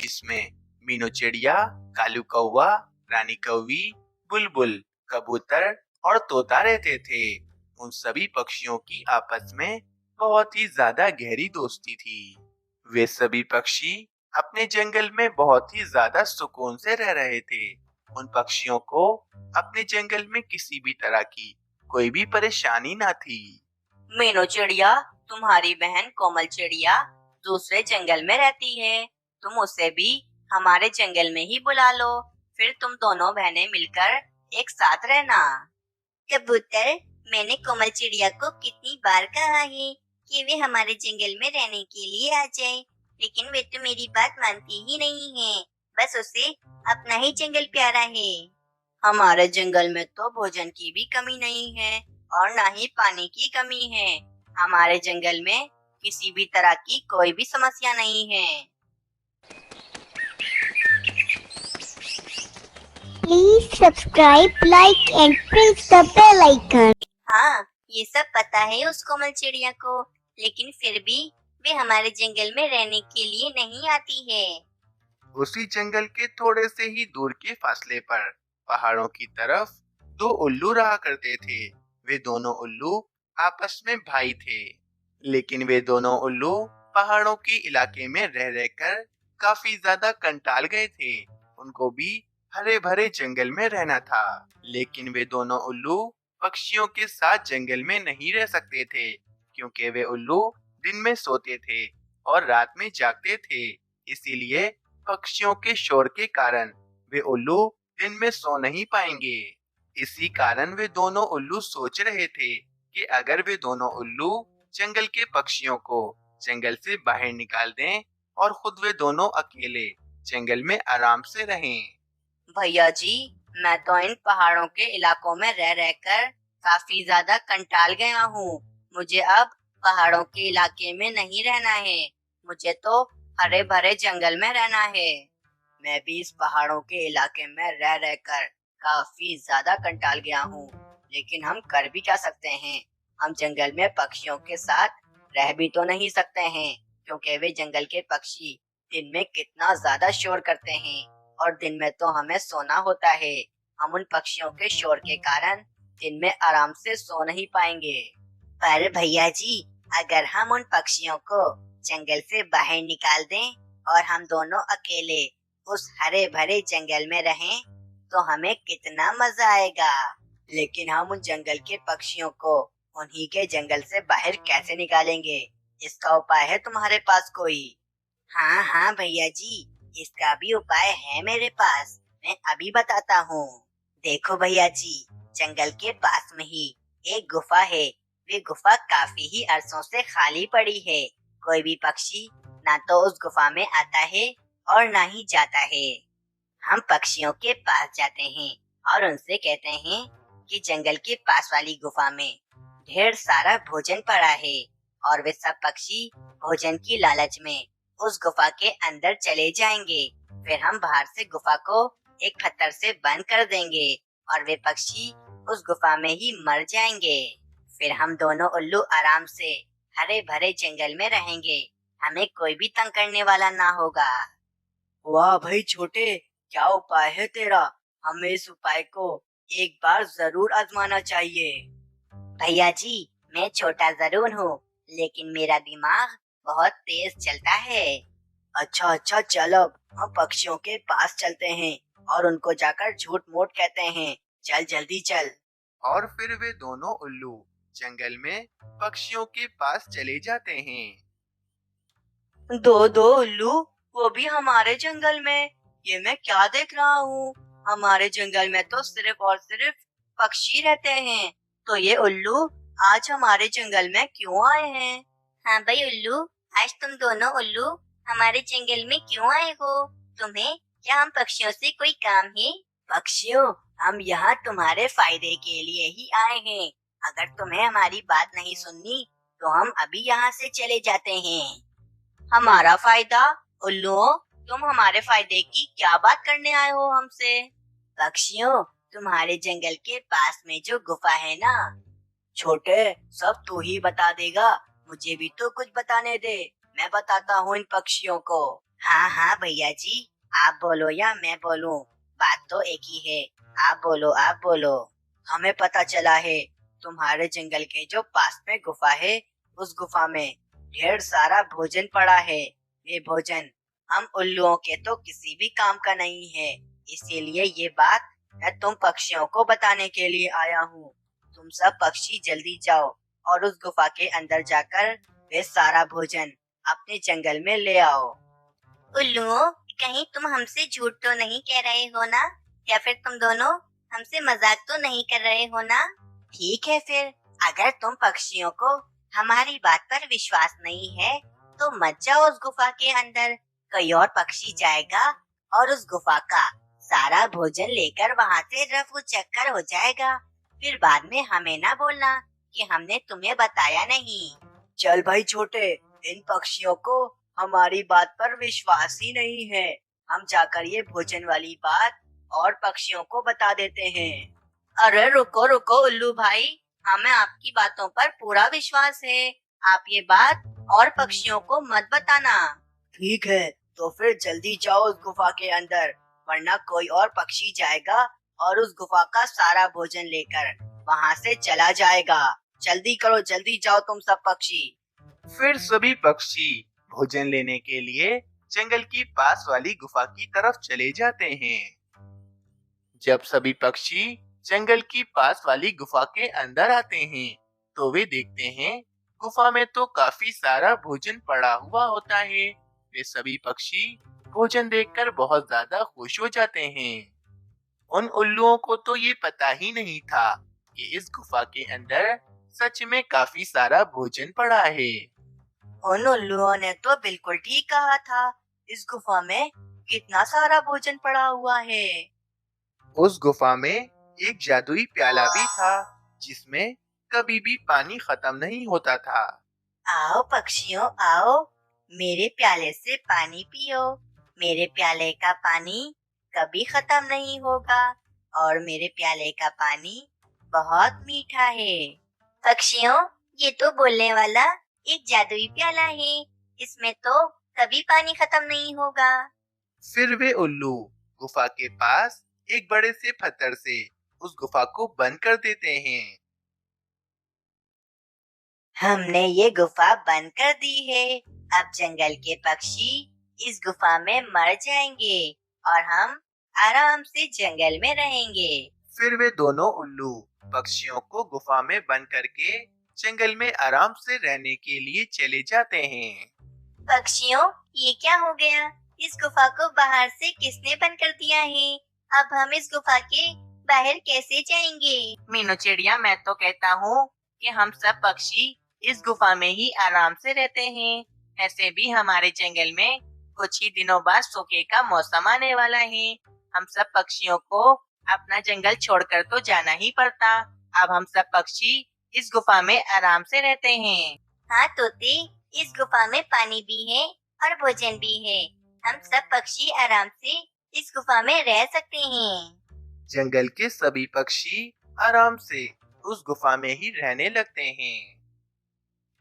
जिसमें मीनू चिड़िया, कालू कौवा, रानी कौवी, बुलबुल, कबूतर और तोता रहते थे। उन सभी पक्षियों की आपस में बहुत ही ज्यादा गहरी दोस्ती थी। वे सभी पक्षी अपने जंगल में बहुत ही ज्यादा सुकून से रह रहे थे। उन पक्षियों को अपने जंगल में किसी भी तरह की कोई भी परेशानी ना थी। मीनू चिड़िया, तुम्हारी बहन कोमल चिड़िया दूसरे जंगल में रहती है। तुम उसे भी हमारे जंगल में ही बुला लो, फिर तुम दोनों बहनें मिलकर एक साथ रहना। कबूतर, मैंने कोमल चिड़िया को कितनी बार कहा है कि वे हमारे जंगल में रहने के लिए आ जाए, लेकिन वे तो मेरी बात मानती ही नहीं है। बस उसे अपना ही जंगल प्यारा है। हमारे जंगल में तो भोजन की भी कमी नहीं है और ना ही पानी की कमी है। हमारे जंगल में किसी भी तरह की कोई भी समस्या नहीं है। Please subscribe, like and press the bell icon. हाँ, ये सब पता है उस कोमल चिड़िया को, लेकिन फिर भी वे हमारे जंगल में रहने के लिए नहीं आती है। उसी जंगल के थोड़े से ही दूर के फासले पर पहाड़ों की तरफ दो उल्लू रहा करते थे। वे दोनों उल्लू आपस में भाई थे, लेकिन वे दोनों उल्लू पहाड़ों के इलाके में रह रहकर काफी ज्यादा कंटाल गए थे। उनको भी हरे भरे जंगल में रहना था, लेकिन वे दोनों उल्लू पक्षियों के साथ जंगल में नहीं रह सकते थे, क्योंकि वे उल्लू दिन में सोते थे और रात में जागते थे। इसीलिए पक्षियों के शोर के कारण वे उल्लू दिन में सो नहीं पाएंगे। इसी कारण वे दोनों उल्लू सोच रहे थे कि अगर वे दोनों उल्लू जंगल के पक्षियों को जंगल से बाहर निकाल दें और खुद वे दोनों अकेले जंगल में आराम से रहें। भैया जी, मैं तो इन पहाड़ों के इलाकों में रह रहकर काफी ज्यादा कंटाल गया हूँ। मुझे अब पहाड़ों के इलाके में नहीं रहना है। मुझे तो हरे भरे जंगल में रहना है। मैं भी इस पहाड़ों के इलाके में रह रहकर काफी ज्यादा कंटाल गया हूँ, लेकिन हम कर भी क्या सकते हैं। हम जंगल में पक्षियों के साथ रह भी तो नहीं सकते हैं, क्योंकि वे जंगल के पक्षी दिन में कितना ज्यादा शोर करते हैं और दिन में तो हमें सोना होता है। हम उन पक्षियों के शोर के कारण दिन में आराम से सो नहीं पाएंगे। पर भैया जी, अगर हम उन पक्षियों को जंगल से बाहर निकाल दें और हम दोनों अकेले उस हरे भरे जंगल में रहें, तो हमें कितना मजा आएगा। लेकिन हम उन जंगल के पक्षियों को उन्हीं के जंगल से बाहर कैसे निकालेंगे? इसका उपाय है तुम्हारे पास कोई? हाँ हाँ भैया जी, इसका भी उपाय है मेरे पास। मैं अभी बताता हूँ। देखो भैया जी, जंगल के पास में ही एक गुफा है। वे गुफा काफी ही अरसों से खाली पड़ी है। कोई भी पक्षी ना तो उस गुफा में आता है और ना ही जाता है। हम पक्षियों के पास जाते हैं और उनसे कहते हैं कि जंगल के पास वाली गुफा में ढेर सारा भोजन पड़ा है, और वे सब पक्षी भोजन की लालच में उस गुफा के अंदर चले जाएंगे। फिर हम बाहर से गुफा को एक पत्थर से बंद कर देंगे और वे पक्षी उस गुफा में ही मर जाएंगे। फिर हम दोनों उल्लू आराम से हरे भरे जंगल में रहेंगे। हमें कोई भी तंग करने वाला ना होगा। वाह भाई छोटे, क्या उपाय है तेरा। हमें इस उपाय को एक बार जरूर आजमाना चाहिए। भैया जी, मैं छोटा जरूर हूँ, लेकिन मेरा दिमाग बहुत तेज चलता है। अच्छा अच्छा, चल अब हम पक्षियों के पास चलते हैं और उनको जाकर झूठ मूठ कहते हैं। चल जल्दी चल। और फिर वे दोनों उल्लू जंगल में पक्षियों के पास चले जाते हैं। दो दो उल्लू, वो भी हमारे जंगल में। ये मैं क्या देख रहा हूँ? हमारे जंगल में तो सिर्फ और सिर्फ पक्षी रहते हैं, तो ये उल्लू आज हमारे जंगल में क्यों आए हैं? हाँ भाई उल्लू, आज तुम दोनों उल्लू हमारे जंगल में क्यों आए हो? तुम्हें क्या हम पक्षियों से कोई काम है? पक्षियों, हम यहाँ तुम्हारे फायदे के लिए ही आए हैं। अगर तुम्हें हमारी बात नहीं सुननी तो हम अभी यहाँ से चले जाते हैं। हमारा फायदा? उल्लुओं, तुम हमारे फायदे की क्या बात करने आए हो हमसे? पक्षियों, तुम्हारे जंगल के पास में जो गुफा है ना। छोटे, सब तू ही बता देगा? मुझे भी तो कुछ बताने दे, मैं बताता हूँ इन पक्षियों को। हाँ हाँ भैया जी, आप बोलो या मैं बोलूं, बात तो एक ही है। आप बोलो आप बोलो। हमें पता चला है तुम्हारे जंगल के जो पास में गुफा है, उस गुफा में ढेर सारा भोजन पड़ा है। ये भोजन हम उल्लुओं के तो किसी भी काम का नहीं है। इसीलिए ये बात मैं तुम पक्षियों को बताने के लिए आया हूँ। तुम सब पक्षी जल्दी जाओ और उस गुफा के अंदर जाकर वे सारा भोजन अपने जंगल में ले आओ। उल्लुओं, कहीं तुम हमसे झूठ तो नहीं कह रहे हो ना? या फिर तुम दोनों हमसे मजाक तो नहीं कर रहे हो ना? ठीक है फिर, अगर तुम पक्षियों को हमारी बात पर विश्वास नहीं है, तो मत जाओ उस गुफा के अंदर। कोई और पक्षी जाएगा और उस गुफा का सारा भोजन लेकर वहाँ से रफू चक्कर हो जाएगा। फिर बाद में हमें ना बोलना कि हमने तुम्हें बताया नहीं। चल भाई छोटे, इन पक्षियों को हमारी बात पर विश्वास ही नहीं है। हम जाकर ये भोजन वाली बात और पक्षियों को बता देते हैं। अरे रुको रुको उल्लू भाई, हमें आपकी बातों पर पूरा विश्वास है। आप ये बात और पक्षियों को मत बताना। ठीक है, तो फिर जल्दी जाओ उस गुफा के अंदर, वरना कोई और पक्षी जाएगा और उस गुफा का सारा भोजन लेकर वहाँ से चला जाएगा। जल्दी करो, जल्दी जाओ तुम सब पक्षी। फिर सभी पक्षी भोजन लेने के लिए जंगल की पास वाली गुफा की तरफ चले जाते हैं। जब सभी पक्षी जंगल की पास वाली गुफा के अंदर आते हैं, तो वे देखते हैं गुफा में तो काफी सारा भोजन पड़ा हुआ होता है। वे सभी पक्षी भोजन देखकर बहुत ज्यादा खुश हो जाते हैं। उन उल्लुओं को तो ये पता ही नहीं था कि इस गुफा के अंदर सच में काफी सारा भोजन पड़ा है। उन उल्लुओं ने तो बिल्कुल ठीक कहा था। इस गुफा में कितना सारा भोजन पड़ा हुआ है। उस गुफा में एक जादुई प्याला भी था, जिसमें कभी भी पानी खत्म नहीं होता था। आओ पक्षियों आओ, मेरे प्याले से पानी पियो। मेरे प्याले का पानी कभी खत्म नहीं होगा और मेरे प्याले का पानी बहुत मीठा है। पक्षियों, ये तो बोलने वाला एक जादुई प्याला है। इसमें तो कभी पानी खत्म नहीं होगा। फिर वे उल्लू गुफा के पास एक बड़े से पत्थर से उस गुफा को बंद कर देते हैं। हमने ये गुफा बंद कर दी है। अब जंगल के पक्षी इस गुफा में मर जाएंगे और हम आराम से जंगल में रहेंगे। फिर वे दोनों उल्लू पक्षियों को गुफा में बंद करके जंगल में आराम से रहने के लिए चले जाते हैं। पक्षियों, ये क्या हो गया? इस गुफा को बाहर से किसने बंद कर दिया है? अब हम इस गुफा के बाहर कैसे जाएंगे? मीनू चिड़िया, मैं तो कहता हूँ कि हम सब पक्षी इस गुफा में ही आराम से रहते हैं। ऐसे भी हमारे जंगल में कुछ ही दिनों बाद सूखे का मौसम आने वाला है। हम सब पक्षियों को अपना जंगल छोड़कर तो जाना ही पड़ता। अब हम सब पक्षी इस गुफा में आराम से रहते हैं। हाँ तोते, इस गुफा में पानी भी है और भोजन भी है। हम सब पक्षी आराम से इस गुफा में रह सकते हैं। जंगल के सभी पक्षी आराम से उस गुफा में ही रहने लगते हैं।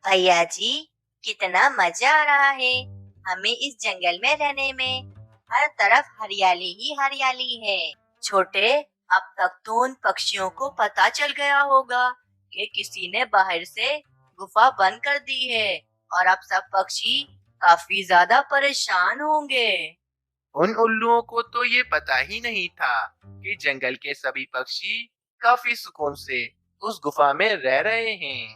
भैया जी, कितना मजा आ रहा है हमें इस जंगल में रहने में। हर तरफ हरियाली ही हरियाली है। छोटे, अब तक तो उन पक्षियों को पता चल गया होगा कि किसी ने बाहर से गुफा बंद कर दी है और अब सब पक्षी काफी ज्यादा परेशान होंगे। उन उल्लुओं को तो ये पता ही नहीं था कि जंगल के सभी पक्षी काफी सुकून से उस गुफा में रह रहे हैं।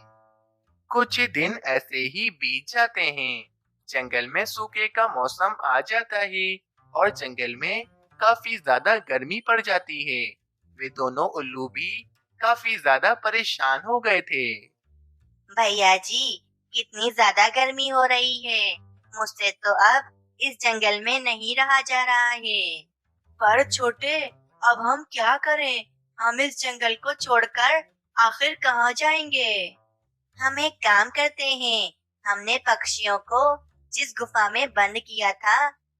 कुछ दिन ऐसे ही बीत जाते हैं। जंगल में सूखे का मौसम आ जाता है और जंगल में काफी ज्यादा गर्मी पड़ जाती है। वे दोनों उल्लू भी काफी ज्यादा परेशान हो गए थे। भैया जी, कितनी ज्यादा गर्मी हो रही है। मुझसे तो अब इस जंगल में नहीं रहा जा रहा है। पर छोटे, अब हम क्या करें? हम इस जंगल को छोड़कर आखिर कहाँ जाएंगे? हम एक काम करते हैं। हमने पक्षियों को जिस गुफा में बंद किया था,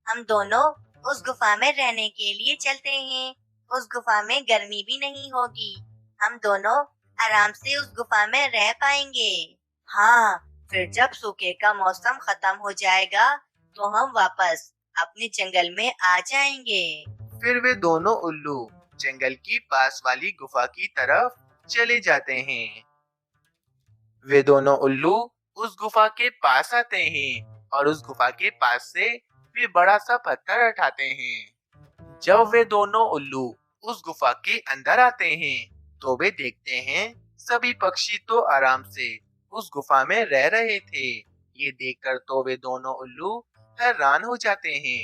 हम दोनों उस गुफा में रहने के लिए चलते हैं। उस गुफा में गर्मी भी नहीं होगी। हम दोनों आराम से उस गुफा में रह पाएंगे। हाँ, फिर जब सूखे का मौसम खत्म हो जाएगा, तो हम वापस अपने जंगल में आ जाएंगे। फिर वे दोनों उल्लू जंगल की पास वाली गुफा की तरफ चले जाते हैं। वे दोनों उल्लू उस गुफा के पास आते हैं और उस गुफा के पास से वे बड़ा सा पत्थर उठाते हैं। जब वे दोनों उल्लू उस गुफा के अंदर आते हैं तो वे देखते हैं सभी पक्षी तो आराम से उस गुफा में रह रहे थे। ये देखकर तो वे दोनों उल्लू हैरान हो जाते हैं।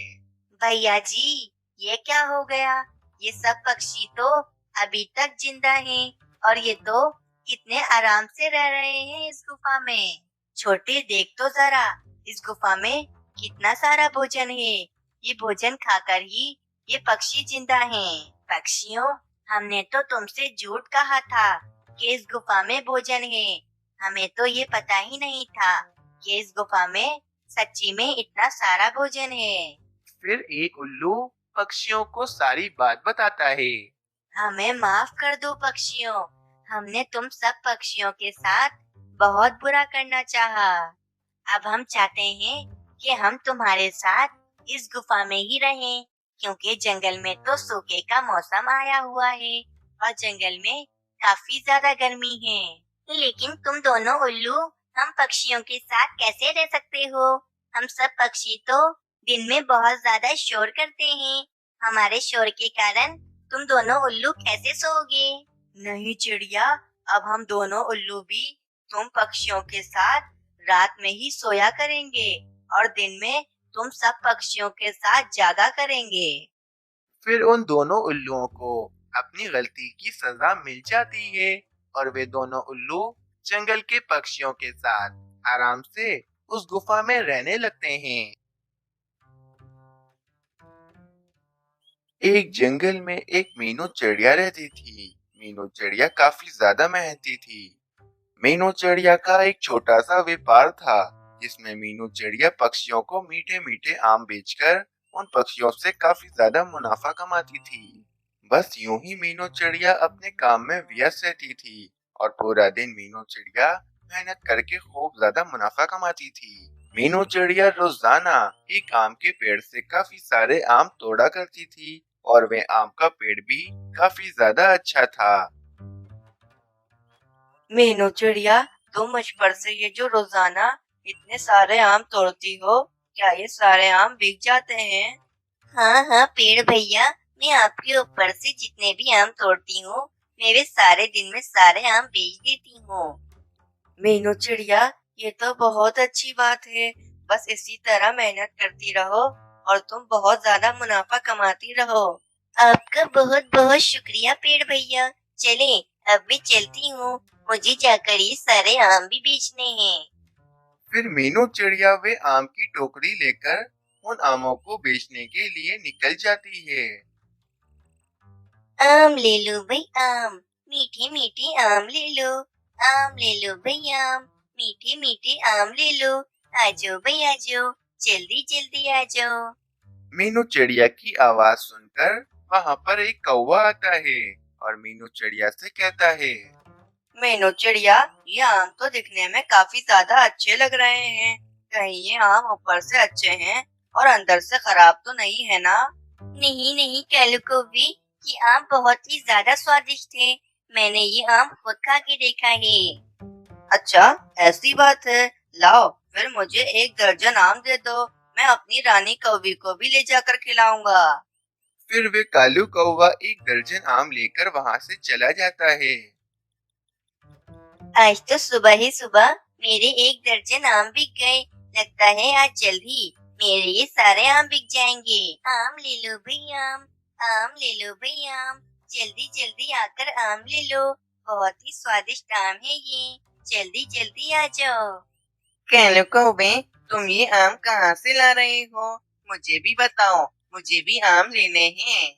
भैया जी, ये क्या हो गया? ये सब पक्षी तो अभी तक जिंदा हैं और ये तो कितने आराम से रह रहे हैं इस गुफा में। छोटे, देख तो जरा, इस गुफा में कितना सारा भोजन है। ये भोजन खाकर ही ये पक्षी जिंदा हैं। पक्षियों, हमने तो तुमसे झूठ कहा था कि इस गुफा में भोजन है। हमें तो ये पता ही नहीं था कि इस गुफा में सच्ची में इतना सारा भोजन है। फिर एक उल्लू पक्षियों को सारी बात बताता है। हमें माफ कर दो पक्षियों, हमने तुम सब पक्षियों के साथ बहुत बुरा करना चाहा। अब हम चाहते हैं कि हम तुम्हारे साथ इस गुफा में ही रहें, क्योंकि जंगल में तो सूखे का मौसम आया हुआ है और जंगल में काफी ज्यादा गर्मी है। लेकिन तुम दोनों उल्लू हम पक्षियों के साथ कैसे रह सकते हो? हम सब पक्षी तो दिन में बहुत ज्यादा शोर करते हैं। हमारे शोर के कारण तुम दोनों उल्लू कैसे सोओगे? नहीं चिड़िया, अब हम दोनों उल्लू भी तुम पक्षियों के साथ रात में ही सोया करेंगे और दिन में तुम सब पक्षियों के साथ जागा करेंगे। फिर उन दोनों उल्लुओं को अपनी गलती की सजा मिल जाती है और वे दोनों उल्लू जंगल के पक्षियों के साथ आराम से उस गुफा में रहने लगते हैं। एक जंगल में एक मीनू चिड़िया रहती थी। मीनू चिड़िया काफी ज्यादा मेहनती थी। मीनू चिड़िया का एक छोटा सा व्यापार था जिसमें मीनू चिड़िया पक्षियों को मीठे मीठे आम बेचकर उन पक्षियों से काफी ज्यादा मुनाफा कमाती थी। बस यूं ही मीनू चिड़िया अपने काम में व्यस्त रहती थी और पूरा दिन मीनू चिड़िया मेहनत करके खूब ज्यादा मुनाफा कमाती थी। मीनू चिड़िया रोजाना एक आम के पेड़ से काफी सारे आम तोड़ा करती थी और वे आम का पेड़ भी काफी ज्यादा अच्छा था। मीनू चिड़िया, तुम मुझ पर से ये जो रोजाना इतने सारे आम तोड़ती हो, क्या ये सारे आम बिक जाते हैं? हाँ हाँ पेड़ भैया, मैं आपके ऊपर से जितने भी आम तोड़ती हूँ, मैं वे सारे दिन में सारे आम बेच देती हूँ। मीनू चिड़िया, ये तो बहुत अच्छी बात है। बस इसी तरह मेहनत करती रहो और तुम बहुत ज्यादा मुनाफा कमाती रहो। आपका बहुत बहुत शुक्रिया पेड़ भैया। चले, अब मैं चलती हूँ, मुझे जाकर ये सारे आम भी बेचने हैं। फिर मीनू चिड़िया वे आम की टोकरी लेकर उन आमों को बेचने के लिए निकल जाती है। आम ले लो भाई आम, मीठे मीठे आम ले लो। आम ले लो भाई आम, मीठे मीठे आम ले लो। आ जाओ भाई आ जाओ, जल्दी जल्दी आ जाओ। मीनू चिड़िया की आवाज सुनकर वहाँ पर एक कौवा आता है और मीनू चिड़िया से कहता है, मीनू चिड़िया, ये आम तो दिखने में काफी ज्यादा अच्छे लग रहे हैं। कहीं ये आम ऊपर से अच्छे हैं और अंदर से खराब तो नहीं है ना? नहीं नहीं कैलू कौवी, ये आम बहुत ही ज्यादा स्वादिष्ट है। मैंने ये आम खुद खा के देखा है। अच्छा, ऐसी बात है। लाओ, फिर मुझे 1 दर्जन आम दे दो, मैं अपनी रानी कौवी को भी ले जाकर खिलाऊंगा। फिर वे कालू कौवा 1 दर्जन आम लेकर वहाँ से चला जाता है। आज तो सुबह ही सुबह मेरे 1 दर्जन आम बिक गए। लगता है आज जल्द ही मेरे ये सारे आम बिक जाएंगे। आम ले लो भाई आम, आम ले लो भाई आम, जल्दी जल्दी आकर आम ले लो। बहुत ही स्वादिष्ट आम है ये, जल्दी जल्दी आ जाओ। कैलू कौवे, तुम ये आम कहाँ से ला रहे हो? मुझे भी बताओ, मुझे भी आम लेने हैं।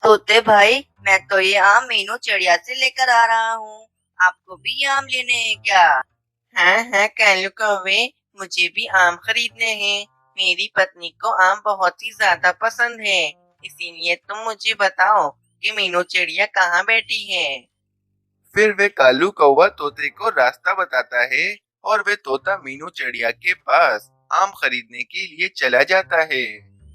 तोते भाई, मैं तो ये आम मीनू चिड़िया से लेकर आ रहा हूँ। आपको भी ये आम लेने हैं क्या? हाँ हाँ कैलू कौवे, मुझे भी आम खरीदने हैं। मेरी पत्नी को आम बहुत ही ज्यादा पसंद है, इसीलिए तुम मुझे बताओ कि मीनू चिड़िया कहाँ बैठी है। फिर वे कालू कौवा तोते को रास्ता बताता है और वे तोता मीनू चिड़िया के पास आम खरीदने के लिए चला जाता है।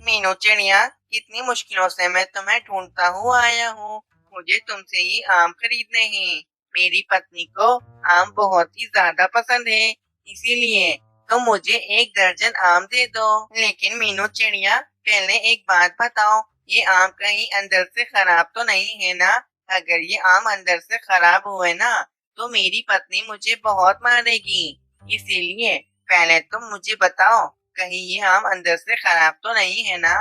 मीनू चिड़िया, कितनी मुश्किलों से मैं तुम्हें ढूंढता हुआ आया हूँ। मुझे तुमसे ही आम खरीदने हैं। मेरी पत्नी को आम बहुत ही ज्यादा पसंद है, इसीलिए तुम मुझे 1 दर्जन आम दे दो। लेकिन मीनू चिड़िया, पहले एक बात बताओ, ये आम कहीं अंदर से खराब तो नहीं है ना? अगर ये आम अंदर से खराब हुए ना, तो मेरी पत्नी मुझे बहुत मारेगी। इसीलिए पहले तुम मुझे बताओ, कहीं ये आम अंदर से खराब तो नहीं है ना?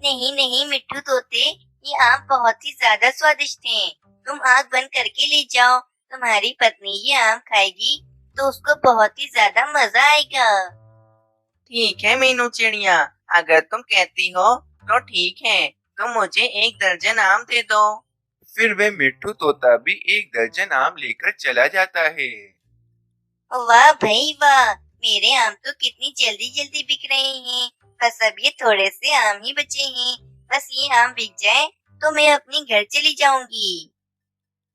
नहीं नहीं मिट्ठू तोते, ये आम बहुत ही ज्यादा स्वादिष्ट हैं। तुम आँख बंद करके ले जाओ, तुम्हारी पत्नी ये आम खाएगी तो उसको बहुत ही ज्यादा मजा आएगा। ठीक है मीनू चिड़िया, अगर तुम कहती हो तो ठीक है, तुम मुझे 1 दर्जन आम दे दो। फिर वह मिट्ठू तोता भी 1 दर्जन आम लेकर चला जाता है। वाह भाई वाह, मेरे आम तो कितनी जल्दी जल्दी बिक रहे हैं। बस अब ये थोड़े से आम ही बचे हैं। बस ये आम बिक जाए तो मैं अपने घर चली जाऊंगी।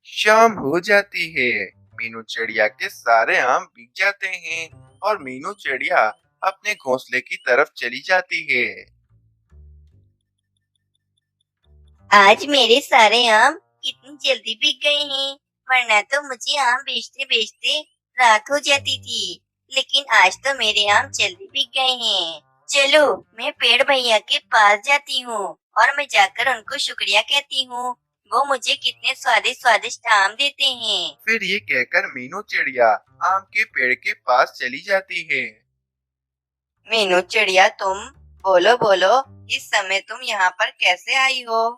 शाम हो जाती है। मीनू चिड़िया के सारे आम बिक जाते हैं और मीनू चिड़िया अपने घोंसले की तरफ चली जाती है। आज मेरे सारे आम कितनी जल्दी बिक गए हैं, वरना तो मुझे आम बेचते बेचते रात हो जाती थी। लेकिन आज तो मेरे आम जल्दी बिक गए हैं। चलो मैं पेड़ भैया के पास जाती हूँ और मैं जाकर उनको शुक्रिया कहती हूँ। वो मुझे कितने स्वादिष्ट स्वादिष्ट आम देते हैं। फिर ये कहकर मीनू चिड़िया आम के पेड़ के पास चली जाती है। मीनू चिड़िया, तुम बोलो बोलो, इस समय तुम यहाँ पर कैसे आई हो?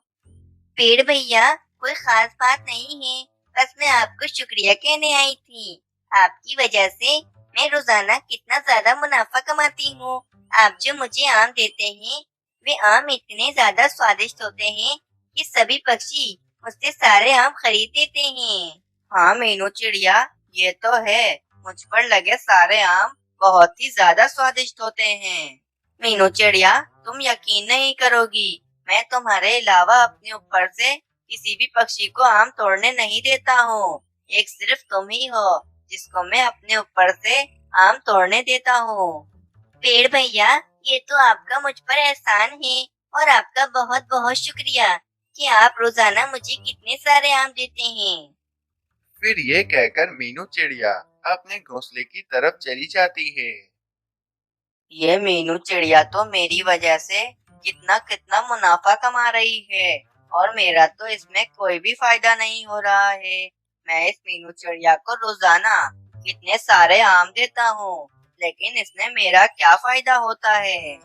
पेड़ भैया, कोई खास बात नहीं है, बस मैं आपको शुक्रिया कहने आई थी। आपकी वजह से मैं रोजाना कितना ज्यादा मुनाफा कमाती हूँ। आप जो मुझे आम देते हैं, वे आम इतने ज्यादा स्वादिष्ट होते हैं कि सभी पक्षी मुझसे सारे आम खरीद देते हैं। हाँ मीनू चिड़िया, ये तो है, मुझ पर लगे सारे आम बहुत ही ज्यादा स्वादिष्ट होते हैं। मीनू चिड़िया, तुम यकीन नहीं करोगी, मैं तुम्हारे अलावा अपने ऊपर से किसी भी पक्षी को आम तोड़ने नहीं देता हूँ। एक सिर्फ तुम ही हो जिसको मैं अपने ऊपर से आम तोड़ने देता हूँ। पेड़ भैया, ये तो आपका मुझ पर एहसान है और आपका बहुत बहुत शुक्रिया कि आप रोजाना मुझे कितने सारे आम देते हैं। फिर ये कहकर मीनू चिड़िया अपने घोंसले की तरफ चली जाती है। ये मीनू चिड़िया तो मेरी वजह से कितना कितना मुनाफा कमा रही है और मेरा तो इसमें कोई भी फायदा नहीं हो रहा है। मैं इस मीनू चिड़िया को रोजाना कितने सारे आम देता हूँ, लेकिन इसमें मेरा क्या फायदा होता है?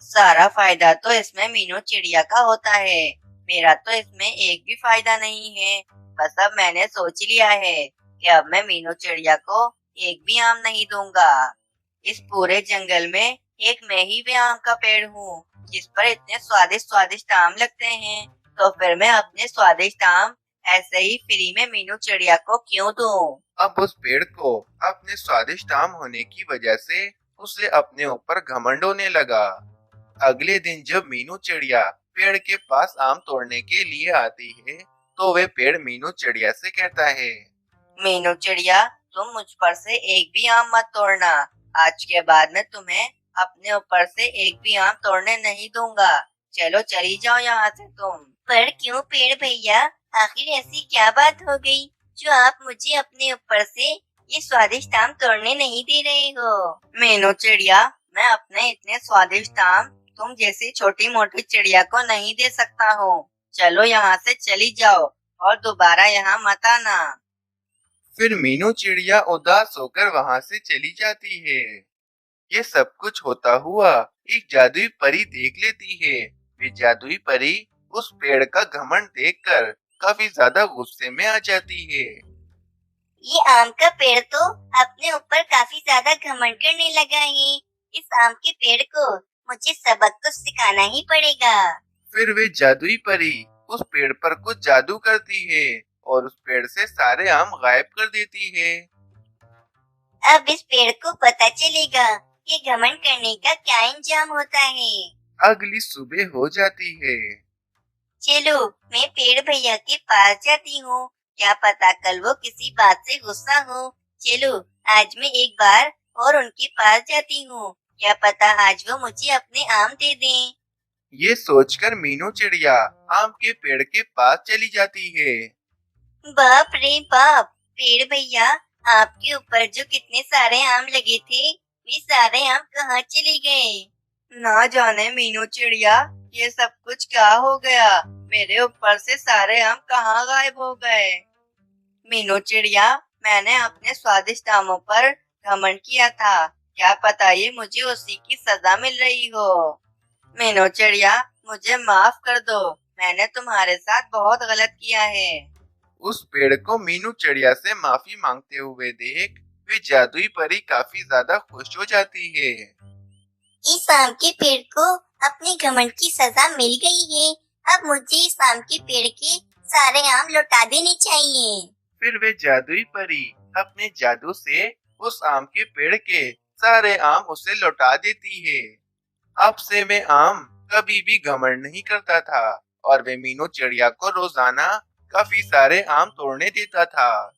सारा फायदा तो इसमें मीनू चिड़िया का होता है, मेरा तो इसमें एक भी फायदा नहीं है। बस अब मैंने सोच लिया है कि अब मैं मीनू चिड़िया को एक भी आम नहीं दूंगा। इस पूरे जंगल में एक मैं ही वे आम का पेड़ हूँ जिस पर इतने स्वादिष्ट स्वादिष्ट आम लगते हैं, तो फिर मैं अपने स्वादिष्ट आम ऐसे ही फ्री में मीनू चिड़िया को क्यों दूं? अब उस पेड़ को अपने स्वादिष्ट आम होने की वजह से उसे अपने ऊपर घमंड होने लगा। अगले दिन जब मीनू चिड़िया पेड़ के पास आम तोड़ने के लिए आती है, तो वे पेड़ मीनू चिड़िया से कहता है, मीनू चिड़िया, तुम मुझ पर से एक भी आम मत तोड़ना। आज के बाद मैं तुम्हें अपने ऊपर से एक भी आम तोड़ने नहीं दूंगा। चलो चली जाओ यहाँ से तुम। पर क्यों पेड़ भैया, आखिर ऐसी क्या बात हो गई जो आप मुझे अपने ऊपर से ये स्वादिष्ट आम तोड़ने नहीं दे रहे हो? मीनू चिड़िया, मैं अपने इतने स्वादिष्ट आम तुम जैसी छोटी मोटी चिड़िया को नहीं दे सकता हूँ। चलो यहाँ से चली जाओ और दोबारा यहाँ मत आना। फिर मीनू चिड़िया उदास होकर वहाँ से चली जाती है। ये सब कुछ होता हुआ एक जादुई परी देख लेती है। वे जादुई परी उस पेड़ का घमंड देखकर काफी ज्यादा गुस्से में आ जाती है। ये आम का पेड़ तो अपने ऊपर काफी ज्यादा घमंड करने लगा है। इस आम के पेड़ को मुझे सबक तो सिखाना ही पड़ेगा। फिर वे जादुई परी उस पेड़ पर कुछ जादू करती है और उस पेड़ से सारे आम गायब कर देती है। अब इस पेड़ को पता चलेगा कि घमंड करने का क्या अंजाम होता है। अगली सुबह हो जाती है। चलो मैं पेड़ भैया के पास जाती हूँ, क्या पता कल वो किसी बात से गुस्सा हो। चलो आज मैं एक बार और उनके पास जाती हूँ, क्या पता आज वो मुझे अपने आम दे दें। ये सोचकर मीनू चिड़िया आम के पेड़ के पास चली जाती है। बाप रे बाप, पेड़ भैया, आपके ऊपर जो कितने सारे आम लगे थे, वे सारे आम कहाँ चले गए? ना जाने मीनू चिड़िया, ये सब कुछ क्या हो गया? मेरे ऊपर से सारे आम कहाँ गायब हो गए? मीनू चिड़िया, मैंने अपने स्वादिष्ट आमों पर घमंड किया था, क्या पता ये मुझे उसी की सजा मिल रही हो। मीनू चिड़िया, मुझे माफ कर दो, मैंने तुम्हारे साथ बहुत गलत किया है। उस पेड़ को मीनू चिड़िया से माफी मांगते हुए देख वे जादुई परी काफी ज्यादा खुश हो जाती है। इस आम के पेड़ को अपने घमंड की सजा मिल गई है। अब मुझे इस आम के पेड़ के सारे आम लौटा देने चाहिए। फिर वे जादुई परी अपने जादू से उस आम के पेड़ के सारे आम उसे लौटा देती है। अब से वे आम कभी भी घमंड नहीं करता था और वे मीनू चिड़िया को रोजाना काफी सारे आम तोड़ने देता था।